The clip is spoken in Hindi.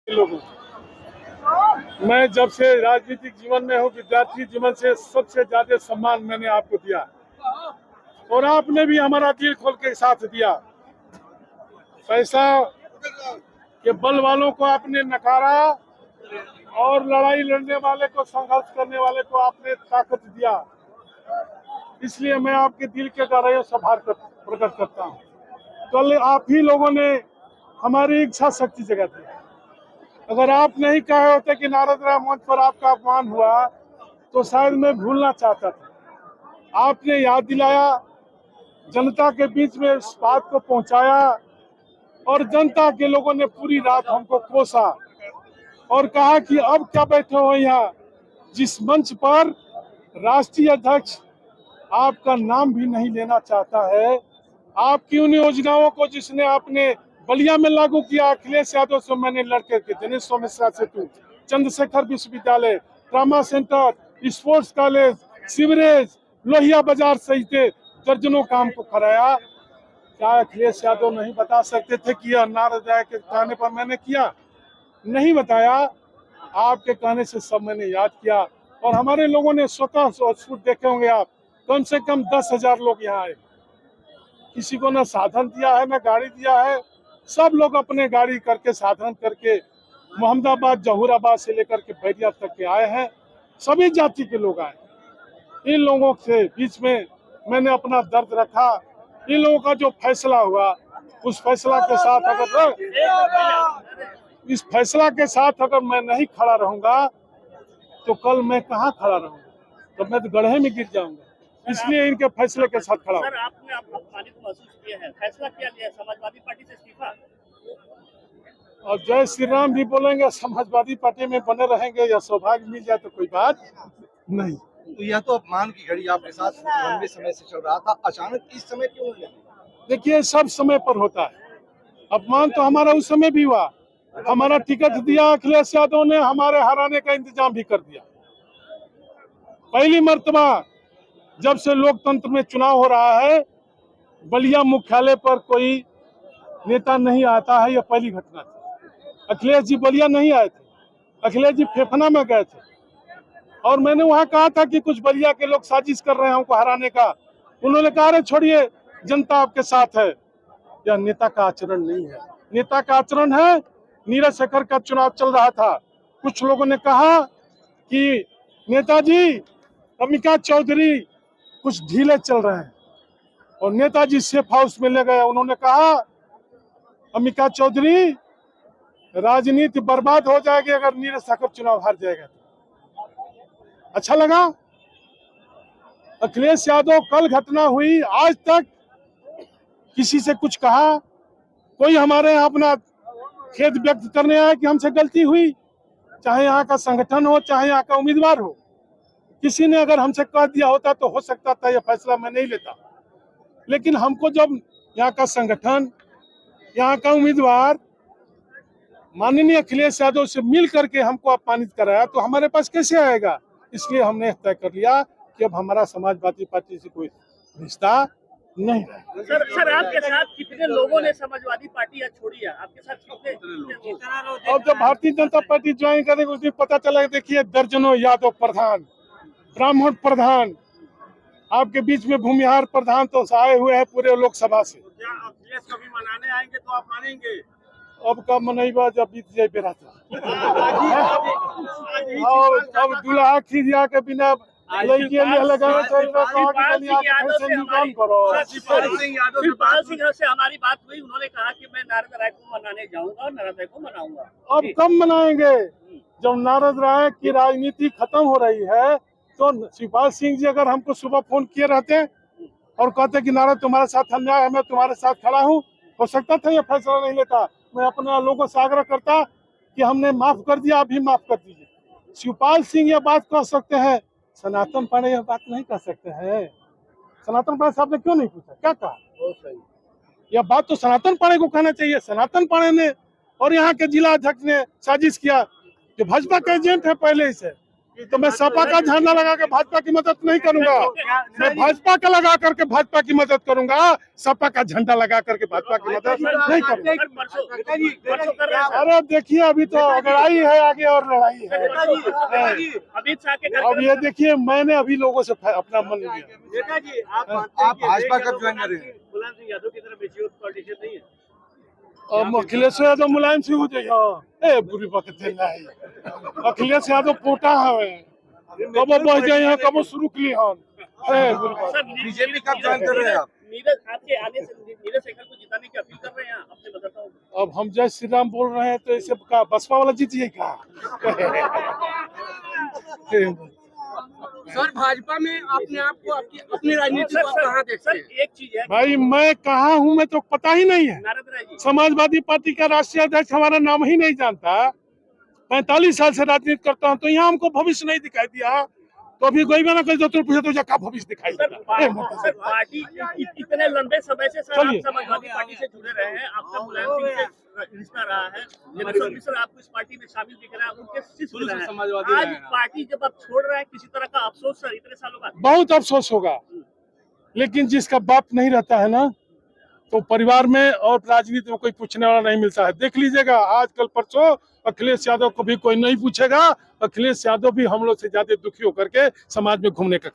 लोगों, मैं जब से राजनीतिक जीवन में हूँ, विद्यार्थी जीवन से सबसे ज्यादा सम्मान मैंने आपको दिया और आपने भी हमारा दिल खोल के साथ दिया। पैसा के बल वालों को आपने नकारा और लड़ाई लड़ने वाले को, संघर्ष करने वाले को आपने ताकत दिया। इसलिए मैं आपके दिल के गहराइयों से आभार प्रकट करता हूँ। कल आप ही लोगों ने हमारी इच्छा शक्ति जगा दी। अगर आप नहीं कहे होते कि नारद राय मंच पर आपका अपमान हुआ तो शायद मैं भूलना चाहता था। आपने याद दिलाया, जनता के बीच में इस बात को पहुंचाया और जनता के लोगों ने पूरी रात हमको कोसा और कहा कि अब क्या बैठे हो यहाँ, जिस मंच पर राष्ट्रीय अध्यक्ष आपका नाम भी नहीं लेना चाहता है। आपकी उन योजनाओं को जिसने आपने बलिया में लागू किया, अखिलेश यादव से मैंने लड़के के, दिनेश मिश्रा सेतु, चंद्रशेखर विश्वविद्यालय, trauma centre, sports college, sewerage, Lohia बाजार सहित दर्जनों काम को कराया। क्या अखिलेश यादव नहीं बता सकते थे कि यह नारद राय के कहने पर मैंने किया? नहीं बताया। आपके कहने से सब मैंने याद किया और हमारे लोगों ने स्वतः स्फूर्त देखे होंगे आप, कम से कम 10,000 लोग यहाँ आए। किसी को न साधन दिया है न गाड़ी दिया है, सब लोग अपने गाड़ी करके, साधन करके मोहम्मदाबाद, जहूराबाद से लेकर के बैरिया तक के आए हैं। सभी जाति के लोग आए। इन लोगों के बीच में मैंने अपना दर्द रखा। इन लोगों का जो फैसला हुआ, उस फैसला के साथ अगर मैं नहीं खड़ा रहूंगा तो कल मैं कहाँ खड़ा रहूंगा? तो मैं तो गड्ढे में गिर जाऊंगा। इसलिए इनके फैसले के साथ खड़ा हूं। सर, आपने अपमानित महसूस किया है, फैसला क्या लिया? समाजवादी पार्टी से इस्तीफा? और जय श्री राम भी बोलेंगे, समाजवादी पार्टी में बने रहेंगे, या सौभाग्य मिल जाए तो कोई बात नहीं। तो यह तो अपमान की घड़ी आपके साथ लंबे समय से चल रहा था, अचानक इस समय क्यों हुआ? देखिए, सब समय पर होता है। अपमान तो हमारा उस समय भी हुआ। हमारा टिकट दिया अखिलेश यादव ने, हमारे हराने का इंतजाम भी कर दिया। पहली मर्तबा जब से लोकतंत्र में चुनाव हो रहा है, बलिया मुख्यालय पर कोई नेता नहीं आता है, यह पहली घटना थी। अखिलेश जी बलिया नहीं आए थे, अखिलेश जी फेफना में गए थे और मैंने वहां कहा था कि कुछ बलिया के लोग साजिश कर रहे हैं हमको हराने का। उन्होंने कहा, अरे छोड़िए, जनता आपके साथ है। यह नेता का आचरण नहीं है। नेता का आचरण है, नीरज शेखर का चुनाव चल रहा था, कुछ लोगों ने कहा कि नेताजी अमिका चौधरी कुछ ढीले चल रहे हैं और नेताजी सेफ हाउस में ले गए। उन्होंने कहा, अमिका चौधरी, राजनीति बर्बाद हो जाएगी अगर नीरज शेखर चुनाव हार जाएगा। अच्छा लगा। अखिलेश यादव, कल घटना हुई, आज तक किसी से कुछ कहा? कोई हमारे यहाँ अपना खेद व्यक्त करने आया कि हमसे गलती हुई? चाहे यहाँ का संगठन हो, चाहे यहाँ का उम्मीदवार हो, किसी ने अगर हमसे कह दिया होता तो हो सकता था यह फैसला मैं नहीं लेता। लेकिन हमको जब यहाँ का संगठन, यहाँ का उम्मीदवार माननीय अखिलेश यादव से मिल करके हमको अपमानित कराया तो हमारे पास कैसे आएगा? इसलिए हमने तय कर लिया कि अब हमारा समाजवादी पार्टी से कोई रिश्ता नहीं रहा। सर, आपके साथ कितने लोगों ने समाजवादी पार्टी छोड़ी है? आपके साथ कितने? अब जब भारतीय जनता पार्टी ज्वाइन करेंगे उस दिन पता चला। देखिए, दर्जनों यादव प्रधान, ब्राह्मण प्रधान, आपके बीच में भूमिहार प्रधान तो आए हुए हैं पूरे लोकसभा से। क्या अखिलेश कभी मनाने आएंगे तो आप मानेंगे? अब कब मनाइबा, जब बीत जाए बेरा और अब दूल्हा खिजिया के बिना लड़की लगाए शिवपाल सिंह से हमारी बात हुई, उन्होंने कहा कि मैं नारद राय को मनाने जाऊंगा और नारद राय को मनाऊंगा। अब कब मनाएंगे? जब नारद राय की राजनीति खत्म हो रही है तो शिवपाल सिंह जी अगर हमको सुबह फोन किए रहते और कहते कि नारद तुम्हारे साथ अन्याय है, मैं तुम्हारे साथ खड़ा हूँ, हो सकता था ये फैसला नहीं लेता। मैं अपने लोगों से आग्रह करता कि हमने माफ कर दिया, अभी माफ कर दीजिए। शिवपाल सिंह यह बात कह सकते हैं, सनातन पांडे यह बात नहीं कह सकते हैं। सनातन पांडे साहब ने क्यों नहीं पूछा, क्या कहा? यह बात तो सनातन पांडे को कहना चाहिए। सनातन पांडे ने और यहाँ के जिला अध्यक्ष ने साजिश किया, जो भाजपा का एजेंट है पहले से, तो मैं सपा का झंडा लगा के भाजपा की मदद नहीं करूंगा। मैं भाजपा का लगा करके भाजपा की मदद करूंगा, सपा का झंडा लगा करके भाजपा की मदद नहीं करूंगा। अरे देखिए अभी तो लड़ाई है आगे और लड़ाई है। अमित शाह के अब ये देखिए मैंने अभी लोगों से अपना मन लिया। नेताजी आप भाजपा कब ज्वाइन करेंगे? मुलायम सिंह यादव की तरफ बेची पॉलिटिशियन नहीं है। अखिलेश यादव मुलायम सिंह हो जाए बुरी वक्त अखिलेश यादव पोटा है कब बह जाए कब शुरू के लिए बीजेपी कब ज्वाइन कर रहे हैं आप? नीरज आपके आने से नीरज शेखर को जिताने की अपील कर रहे हैं अपने मतदाताओं को। अब हम जय श्री राम बोल रहे हैं तो इसे का बसपा वाला जीतिए क्या? सर भाजपा में अपने आप को अपनी राजनीति को कहाँ देखते हैं? एक चीज है भाई मैं कहाँ हूँ मैं तो पता ही नहीं है। नारद राय जी समाजवादी पार्टी का राष्ट्रीय अध्यक्ष हमारा नाम ही नहीं जानता। 45 साल से राजनीति करता हूँ तो यहाँ हमको भविष्य नहीं दिखाई दिया। तो अभी कोई भी ना कोई तो पूछे तो क्या भविष्य दिखाई देगा? सर पार्टी इतने लंबे समय से सर आप समाजवादी पार्टी से जुड़े रहे हैं, आपका मुलायम सिंह से रिश्ता रहा है, जगदीश मिश्र आपको इस पार्टी में शामिल दिख रहा है, उनके शिष्य रहे हैं। आज पार्टी जब आप छोड़ रहे हैं किसी तरह का अफसोस सर इतने सालों बाद? बहुत अफसोस होगा, लेकिन जिसका बाप नहीं रहता है ना तो परिवार में और राजनीति में कोई पूछने वाला नहीं मिलता है। देख लीजिएगा आजकल परसों अखिलेश यादव को भी कोई नहीं पूछेगा। अखिलेश यादव भी हम लोग से ज्यादा दुखी होकर के समाज में घूमने का काम